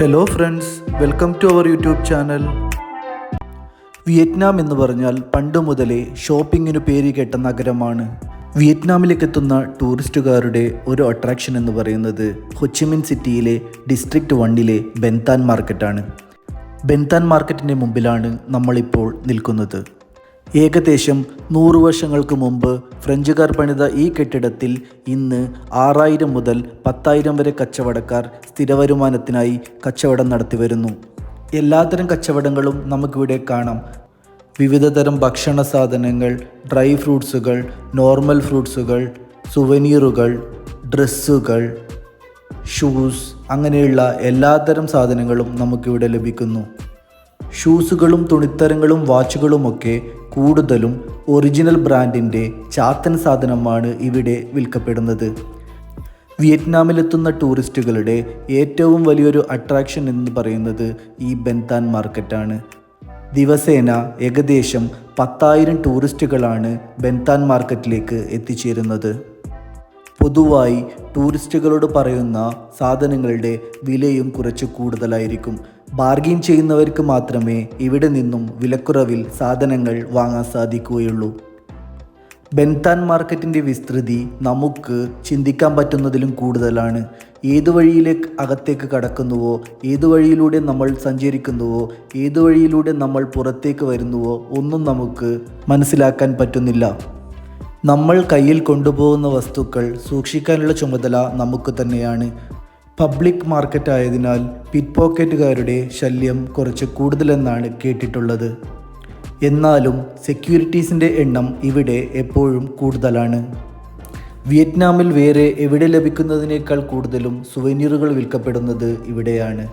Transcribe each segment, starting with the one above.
Hello friends, welcome to our YouTube channel. Vietnam എന്ന് പറഞ്ഞാൽ പണ്ട് മുതലേ ഷോപ്പിങ്ങിനു പേരുകേട്ട നഗരമാണ്. വിയറ്റ്നാമിലേക്ക് എത്തുന്ന ടൂറിസ്റ്റുകാരുടെ ഒരു അട്രാക്ഷൻ എന്ന് പറയുന്നത് ഹൊച്ചിമിൻ സിറ്റിയിലെ ഡിസ്ട്രിക്റ്റ് 1 ബെൻതാൻ മാർക്കറ്റാണ്. ബെൻതാൻ മാർക്കറ്റിൻ്റെ മുമ്പിലാണ് നമ്മളിപ്പോൾ നിൽക്കുന്നത്. ഏകദേശം 100 വർഷങ്ങൾക്ക് മുമ്പ് ഫ്രഞ്ചുകാർ പണിത ഈ കെട്ടിടത്തിൽ ഇന്ന് 6000 മുതൽ 10,000 വരെ കച്ചവടക്കാർ സ്ഥിരവരുമാനത്തിനായി കച്ചവടം നടത്തി വരുന്നു. എല്ലാത്തരം കച്ചവടങ്ങളും നമുക്കിവിടെ കാണാം. വിവിധതരം ഭക്ഷണ സാധനങ്ങൾ, ഡ്രൈ ഫ്രൂട്ട്സുകൾ, നോർമൽ ഫ്രൂട്ട്സുകൾ, സുവനീറുകൾ, ഡ്രസ്സുകൾ, ഷൂസ്, അങ്ങനെയുള്ള എല്ലാത്തരം സാധനങ്ങളും നമുക്കിവിടെ ലഭിക്കുന്നു. ഷൂസുകളും തുണിത്തരങ്ങളും വാച്ചുകളുമൊക്കെ കൂടുതലും ഒറിജിനൽ ബ്രാൻഡിൻ്റെ ചാത്തൻ സാധനമാണ് ഇവിടെ വിൽക്കപ്പെടുന്നത്. വിയറ്റ്നാമിലെത്തുന്ന ടൂറിസ്റ്റുകളുടെ ഏറ്റവും വലിയൊരു അട്രാക്ഷൻ എന്ന് പറയുന്നത് ഈ ബെൻതാൻ മാർക്കറ്റാണ്. ദിവസേന ഏകദേശം 10,000 ടൂറിസ്റ്റുകളാണ് ബെൻതാൻ മാർക്കറ്റിലേക്ക് എത്തിച്ചേരുന്നത്. പൊതുവായി ടൂറിസ്റ്റുകളോട് പറയുന്ന സാധനങ്ങളുടെ വിലയും കുറച്ച് കൂടുതലായിരിക്കും. ബാർഗെയിൻ ചെയ്യുന്നവർക്ക് മാത്രമേ ഇവിടെ നിന്നും വിലക്കുറവിൽ സാധനങ്ങൾ വാങ്ങാൻ സാധിക്കുകയുള്ളൂ. ബെൻതാൻ മാർക്കറ്റിൻ്റെ വിസ്തൃതി നമുക്ക് ചിന്തിക്കാൻ പറ്റുന്നതിലും കൂടുതലാണ്. ഏതു വഴിയിലേക്ക് അകത്തേക്ക് കടക്കുന്നുവോ, ഏതു വഴിയിലൂടെ നമ്മൾ സഞ്ചരിക്കുന്നുവോ, ഏതു വഴിയിലൂടെ നമ്മൾ പുറത്തേക്ക് വരുന്നുവോ ഒന്നും നമുക്ക് മനസ്സിലാക്കാൻ പറ്റുന്നില്ല. നമ്മൾ കയ്യിൽ കൊണ്ടുപോകുന്ന വസ്തുക്കൾ സൂക്ഷിക്കാനുള്ള ചുമതല നമുക്ക് തന്നെയാണ്. പബ്ലിക് മാർക്കറ്റ് ആയതിനാൽ പിറ്റ് പോക്കറ്റുകാരുടെ ശല്യം കുറച്ച് കൂടുതലെന്നാണ് കേട്ടിട്ടുള്ളത്. എന്നാലും സെക്യൂരിറ്റീസിൻ്റെ എണ്ണം ഇവിടെ എപ്പോഴും കൂടുതലാണ്. വിയറ്റ്നാമിൽ വേറെ എവിടെ ലഭിക്കുന്നതിനേക്കാൾ കൂടുതലും സുവനീറുകൾ വിൽക്കപ്പെടുന്നത് ഇവിടെയാണ്.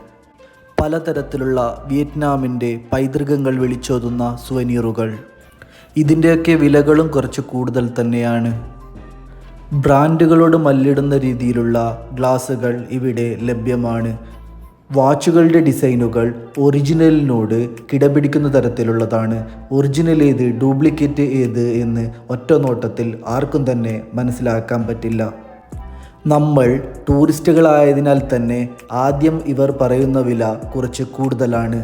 പലതരത്തിലുള്ള വിയറ്റ്നാമിൻ്റെ പൈതൃകങ്ങൾ വിളിച്ചോതുന്ന സുവനീറുകൾ. ഇതിൻ്റെയൊക്കെ വിലകളും കുറച്ച് കൂടുതൽ തന്നെയാണ്. ബ്രാൻഡുകളോട് മല്ലിടുന്ന രീതിയിലുള്ള ഗ്ലാസുകൾ ഇവിടെ ലഭ്യമാണ്. വാച്ചുകളുടെ ഡിസൈനുകൾ ഒറിജിനലിനോട് കിടപിടിക്കുന്ന തരത്തിലുള്ളതാണ്. ഒറിജിനൽ ഏത്, ഡ്യൂപ്ലിക്കേറ്റ് ഏത് എന്ന് ഒറ്റ നോട്ടത്തിൽ ആർക്കും തന്നെ മനസ്സിലാക്കാൻ പറ്റില്ല. നമ്മൾ ടൂറിസ്റ്റുകളായതിനാൽ തന്നെ ആദ്യം ഇവർ പറയുന്ന വില കുറച്ച് കൂടുതലാണ്.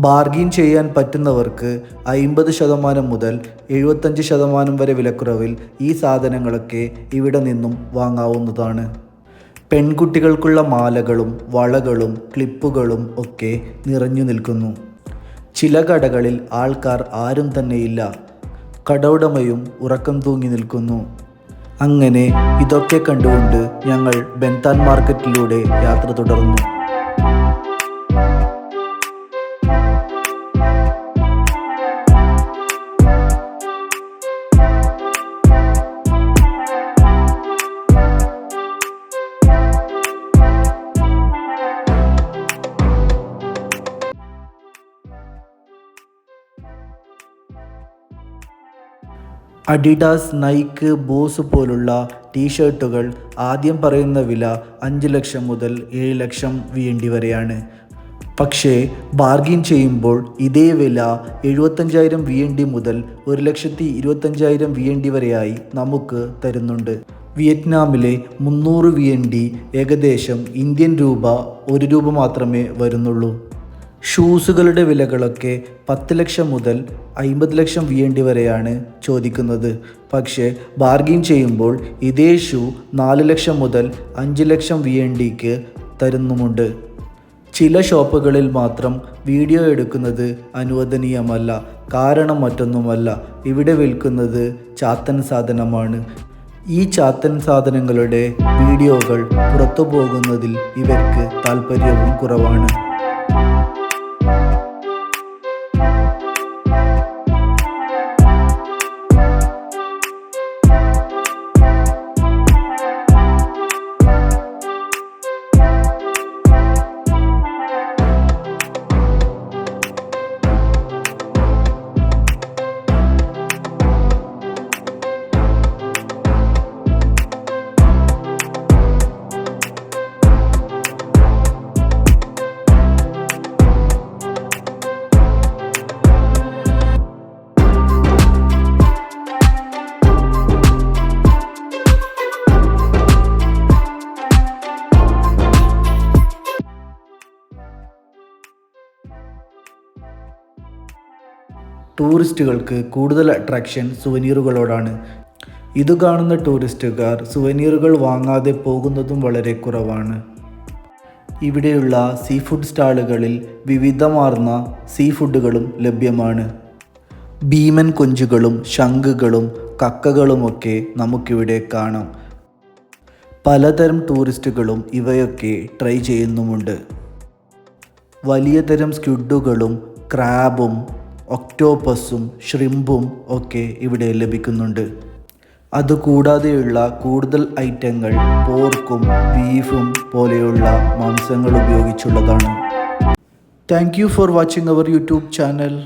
ബാർഗെയിൻ ചെയ്യാൻ പറ്റുന്നവർക്ക് 50% മുതൽ 75% വരെ വിലക്കുറവിൽ ഈ സാധനങ്ങളൊക്കെ ഇവിടെ നിന്നും വാങ്ങാവുന്നതാണ്. പെൺകുട്ടികൾക്കുള്ള മാലകളും വളകളും ക്ലിപ്പുകളും ഒക്കെ നിറഞ്ഞു നിൽക്കുന്നു. ചില കടകളിൽ ആൾക്കാർ ആരും തന്നെയില്ല. കടവുടമയും ഉറക്കം തൂങ്ങി നിൽക്കുന്നു. അങ്ങനെ ഇതൊക്കെ കണ്ടുകൊണ്ട് ഞങ്ങൾ ബെൻതാൻ മാർക്കറ്റിലൂടെ യാത്ര തുടർന്നു. അഡിഡാസ്, നൈക്ക്, ബോസ് പോലുള്ള ടീഷർട്ടുകൾ ആദ്യം പറയുന്ന വില 5 ലക്ഷം മുതൽ 7 ലക്ഷം VND വരെയാണ്. പക്ഷേ ബാർഗെയിൻ ചെയ്യുമ്പോൾ ഇതേ വില 75,000 VND മുതൽ 1,25,000 VND വരെയായി നമുക്ക് തരുന്നുണ്ട്. വിയറ്റ്നാമിലെ 300 VND ഏകദേശം ഇന്ത്യൻ രൂപ 1 രൂപ മാത്രമേ വരുന്നുള്ളൂ. ഷൂസുകളുടെ വിലകളൊക്കെ 10 ലക്ഷം മുതൽ 50 ലക്ഷം VND വരെയാണ് ചോദിക്കുന്നത്. പക്ഷേ ബാർഗെയിൻ ചെയ്യുമ്പോൾ ഇതേ ഷൂ 4 ലക്ഷം മുതൽ 5 ലക്ഷം VNDക്ക് തരുന്നുമുണ്ട്. ചില ഷോപ്പുകളിൽ മാത്രം വീഡിയോ എടുക്കുന്നത് അനുവദനീയമല്ല. കാരണം മറ്റൊന്നുമല്ല, ഇവിടെ വിൽക്കുന്നത് ചാത്തൻ സാധനമാണ്. ഈ ചാത്തൻ സാധനങ്ങളുടെ വീഡിയോകൾ പുറത്തു പോകുന്നതിൽ ഇവർക്ക് താല്പര്യവും കുറവാണ്. ടൂറിസ്റ്റുകൾക്ക് കൂടുതൽ അട്രാക്ഷൻ സുവനീറുകളോടാണ്. ഇത് കാണുന്ന ടൂറിസ്റ്റുകാർ സുവനീറുകൾ വാങ്ങാതെ പോകുന്നതും വളരെ കുറവാണ്. ഇവിടെയുള്ള സീ ഫുഡ് സ്റ്റാളുകളിൽ വിവിധമാർന്ന സീ ഫുഡുകളും ലഭ്യമാണ്. ഭീമൻ കൊഞ്ചുകളും ശംഖുകളും കക്കകളുമൊക്കെ നമുക്കിവിടെ കാണാം. പലതരം ടൂറിസ്റ്റുകളും ഇവയൊക്കെ ട്രൈ ചെയ്യുന്നുമുണ്ട്. വലിയ തരം സ്ക്വിഡുകളും ക്രാബും ഒക്ടോപ്പസും ഷ്രിമ്പും ഒക്കെ ഇവിടെ ലഭിക്കുന്നുണ്ട്. അതുകൂടാതെയുള്ള കൂടുതൽ ഐറ്റങ്ങൾ പോർക്കും ബീഫും പോലെയുള്ള മാംസങ്ങൾ ഉപയോഗിച്ചുള്ളതാണ്. താങ്ക് യു ഫോർ വാച്ചിങ് അവർ യൂട്യൂബ് ചാനൽ.